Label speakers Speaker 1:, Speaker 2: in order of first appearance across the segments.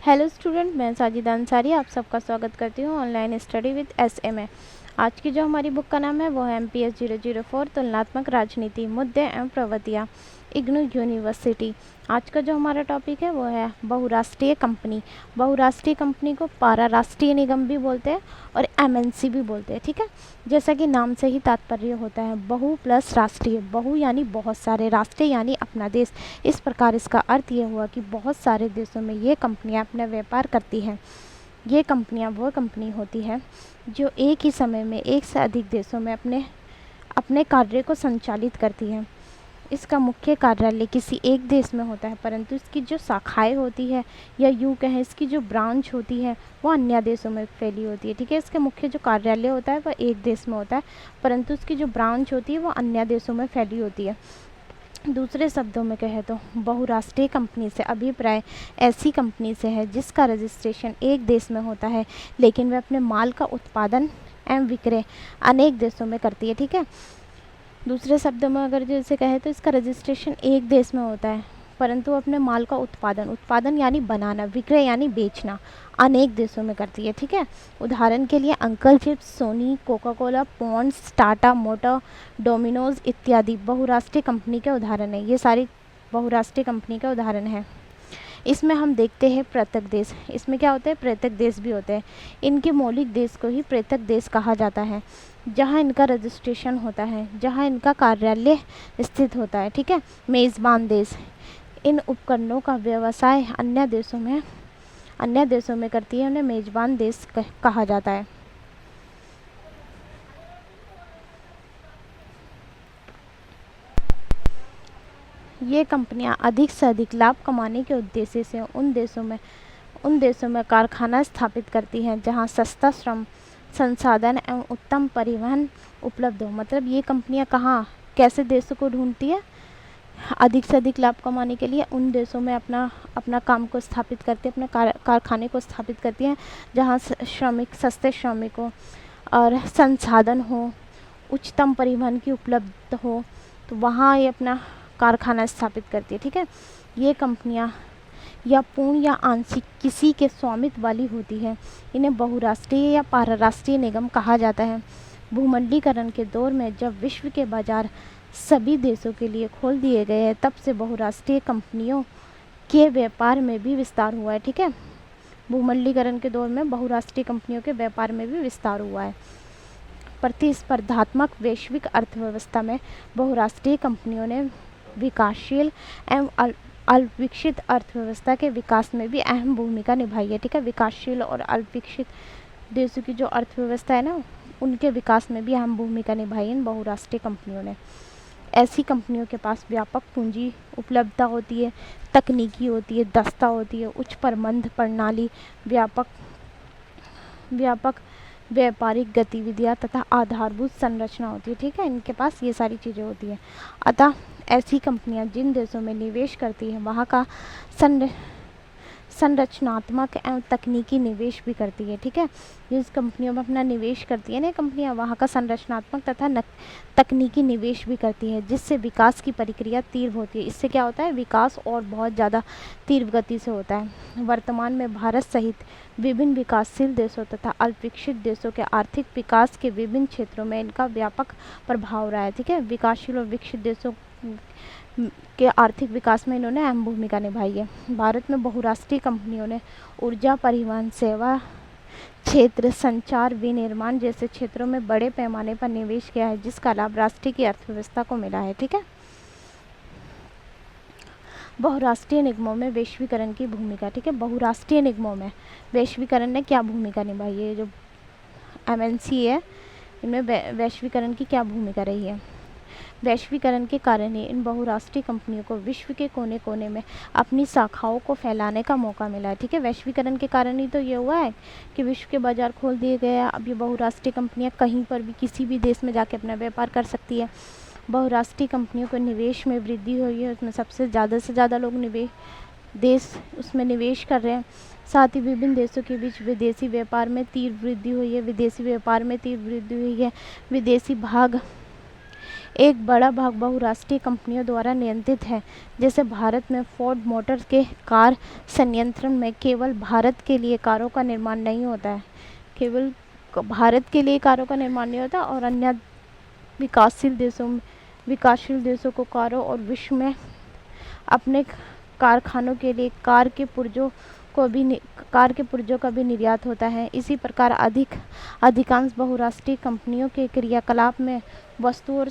Speaker 1: Hello student, मैं साजिदा अंसारी आप सबका स्वागत करती हूँ ऑनलाइन स्टडी विद SMA। आज की जो हमारी बुक का नाम है वो है MPS 004 तुलनात्मक राजनीति मुद्दे एवं प्रवृत्तियाँ, इग्नू यूनिवर्सिटी। आज का जो हमारा टॉपिक है वो है बहुराष्ट्रीय कंपनी। बहुराष्ट्रीय कंपनी को पाराराष्ट्रीय निगम भी बोलते हैं और MNC भी बोलते हैं। ठीक है, जैसा कि नाम से ही तात्पर्य होता है बहु प्लस राष्ट्रीय। बहु यानी बहुत सारे, राष्ट्रीय यानी अपना देश। इस प्रकार इसका अर्थ ये हुआ कि बहुत सारे देशों में ये कंपनियां अपना व्यापार करती हैं। ये कंपनियां वो कंपनी होती है जो एक ही समय में एक से अधिक देशों में अपने कार्य को संचालित करती हैं। इसका मुख्य कार्यालय किसी एक देश में होता है, परंतु इसकी जो शाखाएं होती है या यूँ कहें इसकी जो ब्रांच होती है वो अन्य देशों में फैली होती है। ठीक है, इसका मुख्य जो कार्यालय होता है वह एक देश में होता है, परंतु इसकी जो ब्रांच होती है वो अन्य देशों में फैली होती है। दूसरे शब्दों में कहें तो बहुराष्ट्रीय कंपनी से अभिप्राय ऐसी कंपनी से है जिसका रजिस्ट्रेशन एक देश में होता है, लेकिन वह अपने माल का उत्पादन एवं विक्रय अनेक देशों में करती है। ठीक है, दूसरे शब्दों में अगर जैसे कहें तो इसका रजिस्ट्रेशन एक देश में होता है, परंतु अपने माल का उत्पादन यानी बनाना, विक्रय यानी बेचना अनेक देशों में करती है। ठीक है, उदाहरण के लिए uncle chips, Sony, Coca Cola, Pond's, Tata motor, Domino's इत्यादि बहुराष्ट्रीय कंपनी के उदाहरण है। ये सारी बहुराष्ट्रीय कंपनी के उदाहरण हैं। इसमें हम देखते हैं पृथक देश। इसमें क्या होता है, पृथक देश भी होते हैं। इनके मौलिक देश को ही पृथक देश कहा जाता है, जहां इनका रजिस्ट्रेशन होता है, जहां इनका कार्यालय स्थित होता है। ठीक है, मेज़बान देश इन उपकरणों का व्यवसाय अन्य देशों में करती है, उन्हें मेज़बान देश कहा जाता है। ये कंपनियां अधिक से अधिक लाभ कमाने के उद्देश्य से उन देशों में कारखाना स्थापित करती हैं जहां सस्ता श्रम संसाधन एवं उत्तम परिवहन उपलब्ध हो। मतलब ये कंपनियां कैसे देशों को ढूंढती है, अधिक से अधिक लाभ कमाने के लिए उन देशों में अपना काम को स्थापित करती है, अपने कारखाने को स्थापित करती हैं जहाँ सस्ते श्रमिक हो और संसाधन हो, उच्चतम परिवहन की उपलब्ध हो, तो वहाँ ये अपना कारखाना स्थापित करती है। ठीक है, ये कंपनियाँ या पूर्ण या आंशिक किसी के स्वामित्व वाली होती है। इन्हें बहुराष्ट्रीय या पाराराष्ट्रीय निगम कहा जाता है। भूमंडलीकरण के दौर में जब विश्व के बाजार सभी देशों के लिए खोल दिए गए हैं, तब से बहुराष्ट्रीय कंपनियों के व्यापार में भी विस्तार हुआ है। ठीक है, भूमंडलीकरण के दौर में बहुराष्ट्रीय कंपनियों के व्यापार में भी विस्तार हुआ है। प्रतिस्पर्धात्मक वैश्विक अर्थव्यवस्था में बहुराष्ट्रीय कंपनियों ने विकासशील एवं अल्पविकसित अर्थव्यवस्था के विकास में भी अहम भूमिका निभाई है। ठीक है, विकासशील और अल्पविकसित देशों की जो अर्थव्यवस्था है ना, उनके विकास में भी अहम भूमिका निभाई इन बहुराष्ट्रीय कंपनियों ने। ऐसी कंपनियों के पास व्यापक पूंजी उपलब्धता होती है, तकनीकी होती है, दस्ता होती है, उच्च प्रबंध प्रणाली, व्यापक व्यापारिक गतिविधियाँ तथा आधारभूत संरचना होती है। ठीक है, इनके पास ये सारी चीज़ें होती हैं। अतः ऐसी कंपनियां जिन देशों में निवेश करती हैं वहाँ का संरचनात्मक एवं तकनीकी निवेश भी करती है। ठीक है, जिस कंपनियों में अपना निवेश करती है ना कंपनियां, वहाँ का संरचनात्मक तथा तकनीकी निवेश भी करती है, जिससे विकास की प्रक्रिया तीव्र होती है। इससे क्या होता है, विकास और बहुत ज़्यादा तीव्र गति से होता है। वर्तमान में भारत सहित विभिन्न विकासशील देशों तथा अल्पविकसित देशों के आर्थिक विकास के विभिन्न क्षेत्रों में इनका व्यापक प्रभाव रहा है। ठीक है, विकासशील और विकसित देशों के आर्थिक विकास में इन्होंने अहम भूमिका निभाई है। भारत में बहुराष्ट्रीय कंपनियों ने ऊर्जा, परिवहन सेवा क्षेत्र, संचार, विनिर्माण जैसे क्षेत्रों में बड़े पैमाने पर निवेश किया है, जिसका लाभ राष्ट्र की अर्थव्यवस्था को मिला है। ठीक है, बहुराष्ट्रीय निगमों में वैश्वीकरण की भूमिका। ठीक है, बहुराष्ट्रीय निगमों में वैश्वीकरण ने क्या भूमिका निभाई है, जो MNC है इनमें वैश्वीकरण की क्या भूमिका रही है। वैश्वीकरण के कारण ही इन बहुराष्ट्रीय कंपनियों को विश्व के कोने कोने में अपनी शाखाओं को फैलाने का मौका मिला है। ठीक है, वैश्वीकरण के कारण ही तो ये हुआ है कि विश्व के बाजार खोल दिए गए हैं। अब ये बहुराष्ट्रीय कंपनियां कहीं पर भी किसी भी देश में जाके अपना व्यापार कर सकती है। बहुराष्ट्रीय कंपनियों को निवेश में वृद्धि हुई है, उसमें सबसे ज़्यादा से ज़्यादा लोग देश उसमें निवेश कर रहे हैं। साथ ही विभिन्न देशों के बीच विदेशी व्यापार में तीव्र वृद्धि हुई है। विदेशी व्यापार में तीव्र वृद्धि हुई है। विदेशी भाग एक बड़ा भाग बहुराष्ट्रीय कंपनियों द्वारा नियंत्रित है। जैसे भारत में फोर्ड मोटर्स के कार संयंत्र में केवल भारत के लिए कारों का निर्माण नहीं होता है, केवल भारत के लिए कारों का निर्माण नहीं होता, और अन्य विकासशील देशों को कारों और विश्व में अपने कारखानों के लिए कार के पुर्जों का भी निर्यात होता है। इसी प्रकार अधिकांश बहुराष्ट्रीय कंपनियों के क्रियाकलाप में वस्तुओं और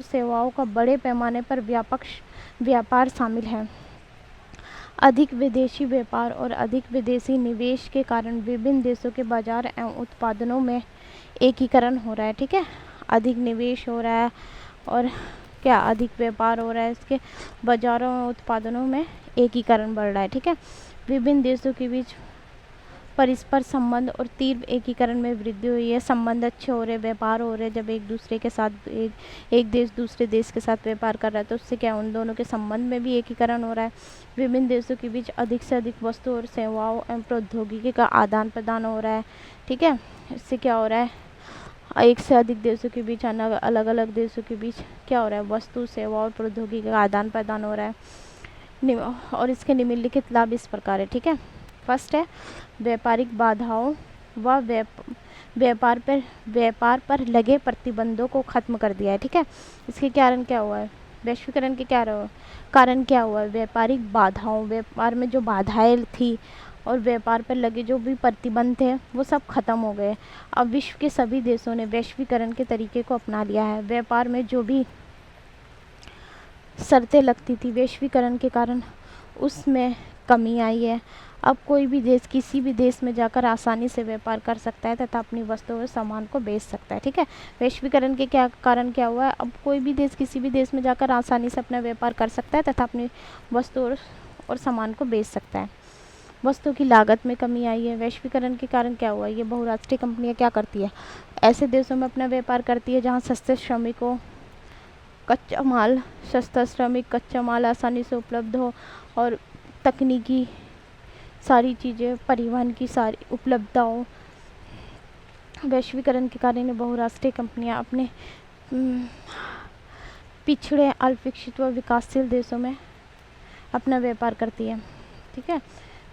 Speaker 1: सेवाओं का बड़े पैमाने पर व्यापार शामिल है। अधिक विदेशी व्यापार और अधिक विदेशी निवेश के कारण विभिन्न देशों के बाजार एवं उत्पादनों में एकीकरण हो रहा है। ठीक है, अधिक निवेश हो रहा है और क्या अधिक व्यापार हो रहा है, इसके बाजारों और उत्पादनों में एकीकरण बढ़ रहा है। ठीक है, विभिन्न देशों के बीच परस्पर संबंध और तीव्र एकीकरण में वृद्धि हुई है। संबंध अच्छे हो रहे, व्यापार हो रहे, जब एक देश दूसरे देश के साथ व्यापार कर रहा है तो उससे क्या उन दोनों के संबंध में भी एकीकरण हो रहा है। विभिन्न देशों के बीच अधिक से अधिक वस्तु और सेवाओं एवं प्रौद्योगिकी का आदान प्रदान हो रहा है। ठीक है, इससे क्या हो रहा है, एक से अधिक देशों के बीच अलग अलग देशों के बीच क्या हो रहा है, वस्तु सेवा और प्रौद्योगिकी का आदान प्रदान हो रहा है। और इसके निम्नलिखित लाभ इस प्रकार है। ठीक है, फर्स्ट है व्यापारिक बाधाओं व व्यापार पर लगे प्रतिबंधों को खत्म कर दिया है। ठीक है, इसके कारण क्या हुआ है, वैश्वीकरण के कारण क्या हुआ है, व्यापारिक बाधाओं, व्यापार में जो बाधाएं थी और व्यापार पर लगे जो भी प्रतिबंध थे वो सब खत्म हो गए। अब विश्व के सभी देशों ने वैश्वीकरण के तरीके को अपना लिया है। व्यापार में जो भी शर्तें लगती थी वैश्वीकरण के कारण उसमें कमी आई है। अब कोई भी देश किसी भी देश में जाकर आसानी से व्यापार कर सकता है तथा अपनी वस्तुओं और सामान को बेच सकता है। ठीक है, वैश्वीकरण के कारण क्या हुआ है, अब कोई भी देश किसी भी देश में जाकर आसानी से अपना व्यापार कर सकता है तथा अपनी वस्तुओं और सामान को बेच सकता है। वस्तु की लागत में कमी आई है। वैश्वीकरण के कारण क्या हुआ, ये बहुराष्ट्रीय कंपनियां क्या करती है, ऐसे देशों में अपना व्यापार करती है जहां सस्ता कच्चा माल आसानी से उपलब्ध हो और तकनीकी सारी चीज़ें, परिवहन की सारी उपलब्धता हो। वैश्वीकरण के कारण बहुराष्ट्रीय कंपनियां अपने पिछड़े, अल्पविकसित व विकासशील देशों में अपना व्यापार करती है। ठीक है,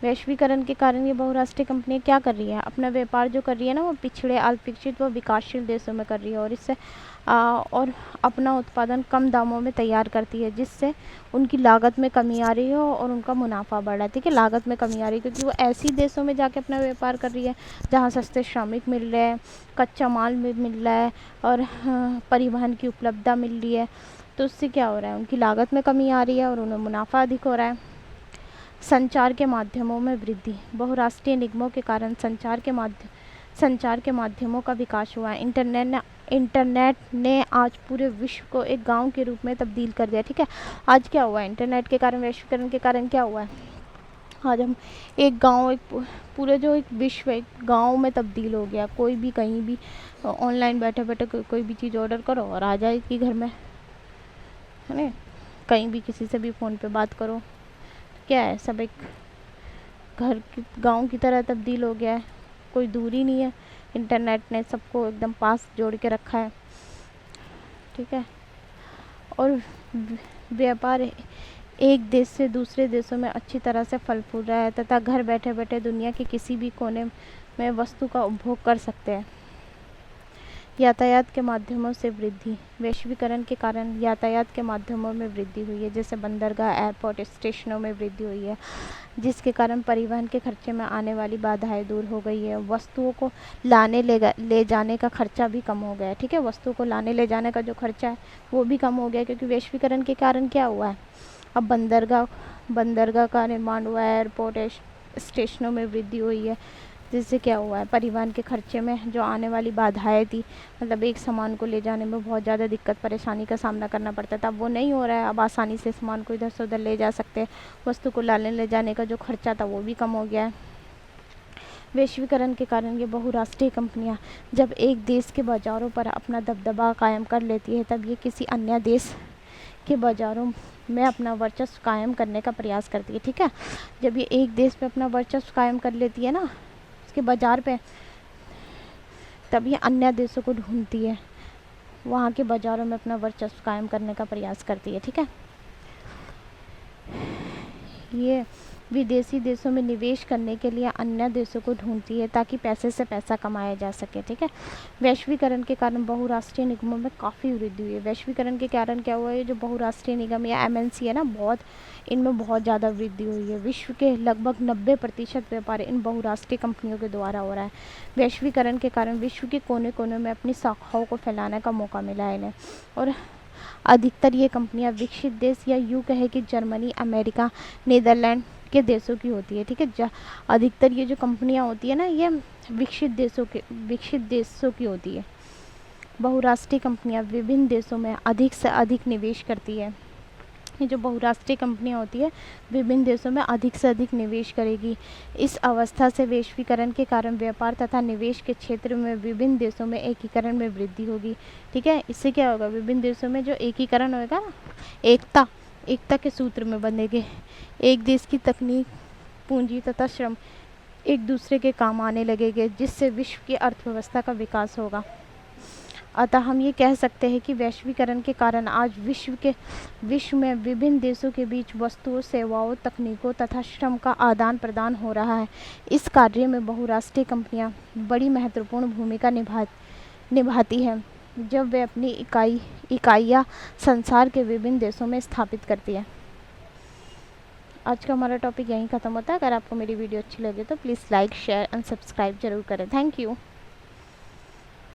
Speaker 1: वैश्वीकरण के कारण ये बहुराष्ट्रीय कंपनियां क्या कर रही है, अपना व्यापार जो कर रही है ना वो पिछड़े, अल्पविकसित व विकासशील देशों में कर रही है और इससे और अपना उत्पादन कम दामों में तैयार करती है, जिससे उनकी लागत में कमी आ रही हो और उनका मुनाफा बढ़ रहा है। ठीक है, लागत में कमी आ रही है क्योंकि वो ऐसी देशों में जाके अपना व्यापार कर रही है जहाँ सस्ते श्रमिक मिल रहे हैं, कच्चा माल मिल रहा है और परिवहन की उपलब्धता मिल रही है। तो उससे क्या हो रहा है, उनकी लागत में कमी आ रही है और उन्हें मुनाफा अधिक हो रहा है। संचार के माध्यमों में वृद्धि, बहुराष्ट्रीय निगमों के कारण संचार के माध्यमों का विकास हुआ है। इंटरनेट ने आज पूरे विश्व को एक गांव के रूप में तब्दील कर दिया। ठीक है, आज क्या हुआ है, इंटरनेट के कारण, वैश्वीकरण के कारण क्या हुआ है, आज हम एक गांव, पूरे जो एक विश्व एक गांव में तब्दील हो गया। कोई भी कहीं भी ऑनलाइन बैठे बैठे कोई भी चीज़ ऑर्डर करो और आ जाएगी घर में, है ना। कहीं भी किसी से भी फ़ोन पे बात करो, क्या है, सब एक गांव की तरह तब्दील हो गया है। कोई दूरी नहीं है, इंटरनेट ने सबको एकदम पास जोड़ के रखा है। ठीक है, और व्यापार एक देश से दूसरे देशों में अच्छी तरह से फल फूल रहा है तथा घर बैठे बैठे दुनिया के किसी भी कोने में वस्तु का उपभोग कर सकते हैं। यातायात के माध्यमों से वृद्धि, वैश्वीकरण के कारण यातायात के माध्यमों में वृद्धि हुई है, जैसे बंदरगाह, एयरपोर्ट, स्टेशनों में वृद्धि हुई है, जिसके कारण परिवहन के खर्चे में आने वाली बाधाएं दूर हो गई है। वस्तुओं को लाने ले जाने का खर्चा भी कम हो गया है। ठीक है, वस्तुओं को लाने ले जाने का जो खर्चा है वो भी कम हो गया क्योंकि वैश्वीकरण के कारण क्या हुआ है, अब बंदरगाह का निर्माण हुआ है, एयरपोर्ट, स्टेशनों में वृद्धि हुई है, जिससे क्या हुआ है, परिवहन के खर्चे में जो आने वाली बाधाएं थी, मतलब एक सामान को ले जाने में बहुत ज़्यादा दिक्कत परेशानी का सामना करना पड़ता था, अब वो नहीं हो रहा है। अब आसानी से सामान को इधर से उधर ले जा सकते हैं। वस्तु को लाने ले जाने का जो खर्चा था वो भी कम हो गया है। वैश्वीकरण के कारण ये बहुराष्ट्रीय कंपनियां जब एक देश के बाज़ारों पर अपना दबदबा कायम कर लेती है तब ये किसी अन्य देश के बाज़ारों में अपना वर्चस्व कायम करने का प्रयास करती है। ठीक है, जब ये एक देश पे अपना वर्चस्व कायम कर लेती है ना उसके बाज़ार पे, तब ये अन्य देशों को ढूंढती है वहाँ के बाज़ारों में अपना वर्चस्व कायम करने का प्रयास करती है। ठीक है, ये विदेशी देशों में निवेश करने के लिए अन्य देशों को ढूंढती है ताकि पैसे से पैसा कमाया जा सके। ठीक है, वैश्वीकरण के कारण बहुराष्ट्रीय निगमों में काफ़ी वृद्धि हुई है। वैश्वीकरण के कारण क्या हुआ है, जो बहुराष्ट्रीय निगम या एमएनसी है ना, इनमें बहुत ज़्यादा वृद्धि हुई है। विश्व के लगभग 90% व्यापार इन बहुराष्ट्रीय कंपनियों के द्वारा हो रहा है। वैश्वीकरण के कारण विश्व के कोने कोने में अपनी शाखाओं को फैलाने का मौका मिला है इन्हें, और अधिकतर ये कंपनियां विकसित देश या यूँ कहे कि जर्मनी, अमेरिका, नीदरलैंड के देशों की होती है। ठीक है, अधिकतर ये जो कंपनियां होती है ना, ये विकसित देशों की होती है। बहुराष्ट्रीय कंपनियां विभिन्न देशों में अधिक से अधिक निवेश करती है। ये जो बहुराष्ट्रीय कंपनियां होती है विभिन्न देशों में अधिक से अधिक निवेश करेगी। इस अवस्था से वैश्वीकरण के कारण व्यापार तथा निवेश के क्षेत्र में विभिन्न देशों में एकीकरण में वृद्धि होगी। ठीक है, इससे क्या होगा, विभिन्न देशों में जो एकीकरण होगा ना, एकता के सूत्र में बंधेंगे। एक देश की तकनीक, पूंजी तथा श्रम एक दूसरे के काम आने लगेंगे, जिससे विश्व की अर्थव्यवस्था का विकास होगा। अतः हम ये कह सकते हैं कि वैश्वीकरण के कारण आज विश्व में विभिन्न देशों के बीच वस्तुओं, सेवाओं, तकनीकों तथा श्रम का आदान प्रदान हो रहा है। इस कार्य में बहुराष्ट्रीय कंपनियां बड़ी महत्वपूर्ण भूमिका निभाती हैं, जब वे अपनी इकाइयाँ संसार के विभिन्न देशों में स्थापित करती है। आज का हमारा टॉपिक यहीं ख़त्म होता है। अगर आपको मेरी वीडियो अच्छी लगे तो please like, share and subscribe जरूर करें। Thank you.